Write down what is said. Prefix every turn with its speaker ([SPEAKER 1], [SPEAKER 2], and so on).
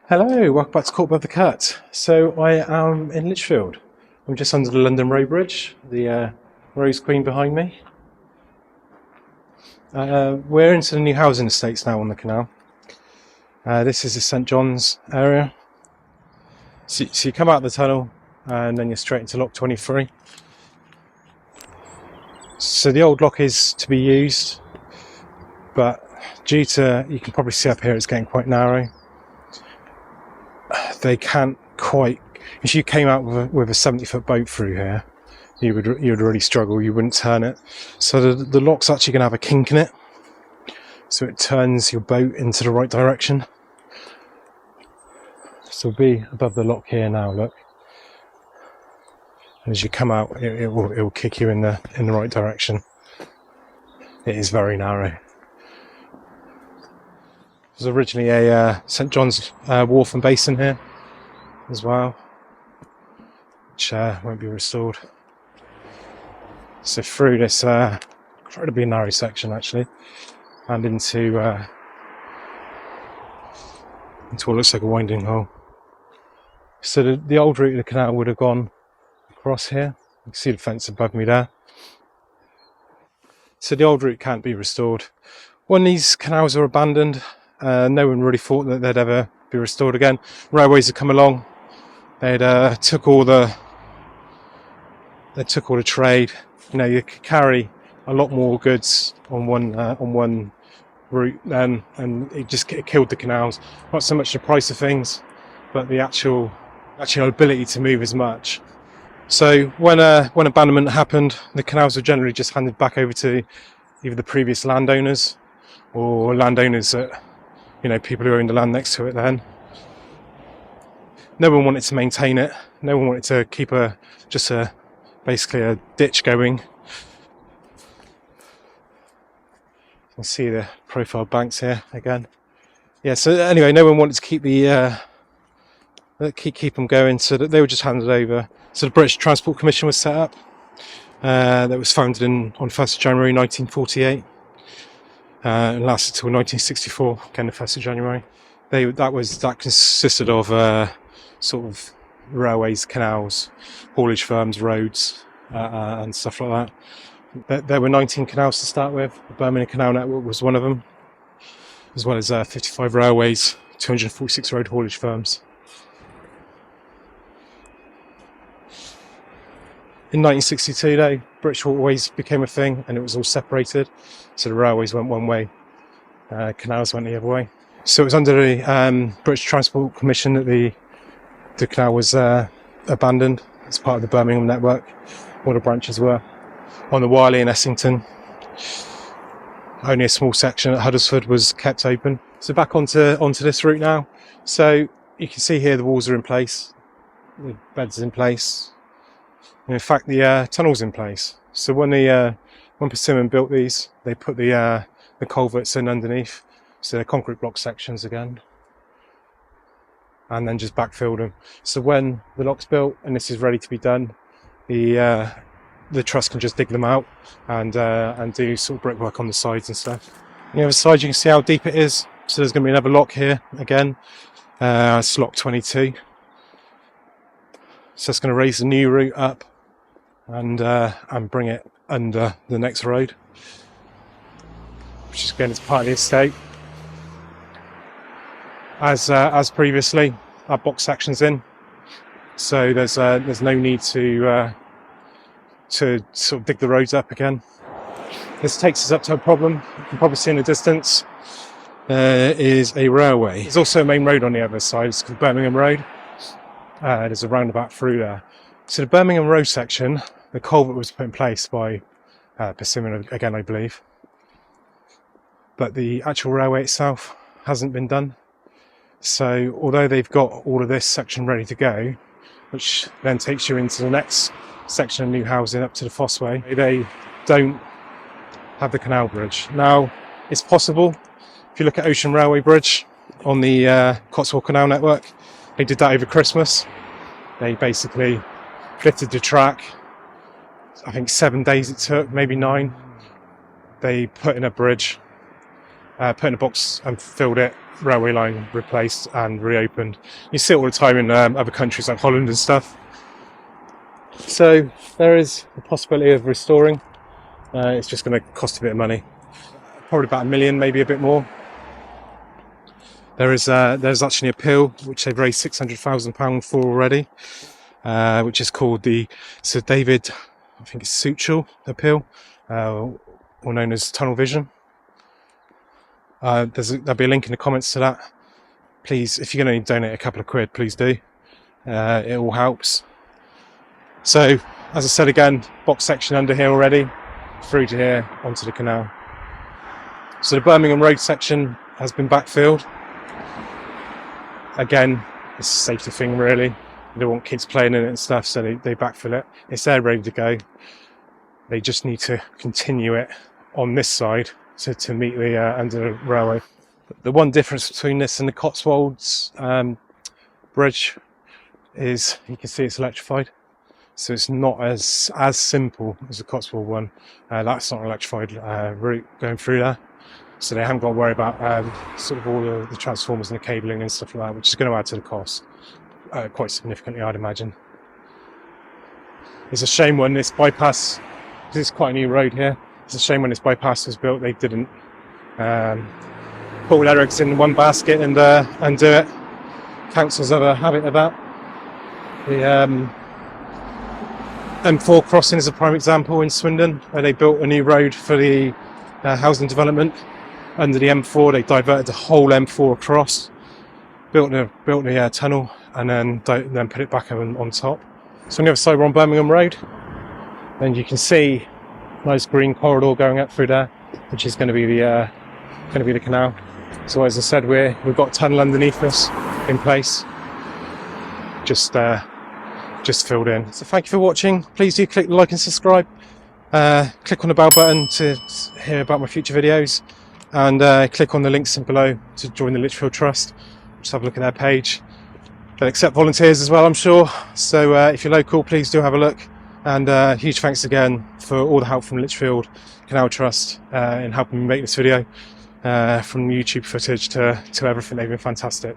[SPEAKER 1] Hello, welcome back to Caught Above the Cut. So I am in Lichfield. I'm just under the London Road Bridge, the Rose Queen behind me. We're into the new housing estates now on the canal. This is the St John's area. So you come out of the tunnel and then you're straight into lock 23. So the old lock is to be used, but due to, you can probably see up here, it's getting quite narrow. They can't quite, if you came out with a 70-foot boat through here, you would really struggle, you wouldn't turn it. So the lock's actually going to have a kink in it, so it turns your boat into the right direction. So we'll be above the lock here now, look. And as you come out, it will kick you in the right direction. It is very narrow. There's originally a St John's Wharf and Basin here as well, which won't be restored. So through this incredibly narrow section actually, and into what looks like a winding hole. So the old route of the canal would have gone across here. You can see the fence above me there. So the old route can't be restored. When these canals were abandoned, no one really thought that they'd ever be restored again. Railways had come along. They'd took all the trade. You know, you could carry a lot more goods on one route then, and it killed the canals. Not so much the price of things, but the actual ability to move as much. So when abandonment happened, the canals were generally just handed back over to either the previous landowners or landowners that, you know, people who owned the land next to it then. No one wanted to maintain it. No one wanted to keep basically a ditch going. You can see the profile banks here again. Yeah, so anyway, no one wanted to keep keep them going, so that they were just handed over. So the British Transport Commission was set up. That was founded on 1st of January 1948. And lasted till 1964, again the 1st of January. That consisted of sort of railways, canals, haulage firms, roads, and stuff like that. There were 19 canals to start with. The Birmingham Canal Network was one of them, as well as 55 railways, 246 road haulage firms. In 1962, though, British Waterways became a thing, and it was all separated. So the railways went one way, canals went the other way. So it was under the British Transport Commission that the canal was abandoned as part of the Birmingham network. All the branches were. On the Lavalier in Essington, only a small section at Huddersfield was kept open. So back onto this route now. So you can see here the walls are in place, the beds in place. And in fact, the tunnel's in place. So when Persimmon built these, they put the culverts in underneath, so they're concrete block sections again, and then just backfilled them. So when the lock's built and this is ready to be done, the trust can just dig them out and do sort of brickwork on the sides and stuff. On the other side, you can see how deep it is. So there's going to be another lock here again. It's lock 22. So it's going to raise the new route up and bring it under the next road, which is again is part of the estate. As previously, our box section's in, so there's no need to sort of dig the roads up again. This takes us up to a problem. You can probably see in the distance there is a railway. There's also a main road on the other side. It's called Birmingham Road. There's a roundabout through there. So the Birmingham Road section, the culvert was put in place by Persimmon again, I believe. But the actual railway itself hasn't been done. So although they've got all of this section ready to go, which then takes you into the next section of new housing up to the Fosseway, they don't have the canal bridge. Now, it's possible. If you look at Ocean Railway Bridge on the Cotswold Canal Network, they did that over Christmas. They basically fitted the track. I think 7 days it took, maybe 9. They put in a bridge, put in a box and filled it, railway line replaced and reopened. You see it all the time in other countries like Holland and stuff. So there is a possibility of restoring. It's just going to cost a bit of money, probably about $1 million, maybe a bit more. There's actually an appeal which they've raised £600,000 for already, which is called the Sir David, I think it's Suchel appeal, or known as Tunnel Vision. There'll be a link in the comments to that. Please, if you're going to donate a couple of quid, please do. It all helps. So, as I said again, box section under here already, through to here, onto the canal. So the Birmingham Road section has been backfilled. Again, it's a safety thing really. They don't want kids playing in it and stuff, so they backfill it. It's there ready to go. They just need to continue it on this side to meet the under the railway. The one difference between this and the Cotswolds bridge is you can see it's electrified. So it's not as simple as the Cotswold one. That's not an electrified route going through there. So they haven't got to worry about sort of all the transformers and the cabling and stuff like that, which is going to add to the cost quite significantly, I'd imagine. It's a shame when this bypass, because it's quite a new road here, it's a shame when this bypass was built they didn't put all their eggs in one basket and do it. Councils have a habit of that. The M4 crossing is a prime example in Swindon, where they built a new road for the housing development. Under the M4, they diverted the whole M4 across, built the tunnel, and then put it back on top. So on the other side, we're on Birmingham Road, and you can see a nice green corridor going up through there, which is going to be the canal. So as I said, we've got a tunnel underneath us in place, just filled in. So thank you for watching. Please do click the like and subscribe. Click on the bell button to hear about my future videos, and click on the links below to join the Lichfield Trust. Just have a look at their page. They'll accept volunteers as well, I'm sure. So if you're local, please do have a look. And huge thanks again for all the help from Lichfield Canal Trust in helping me make this video. From YouTube footage to everything, they've been fantastic.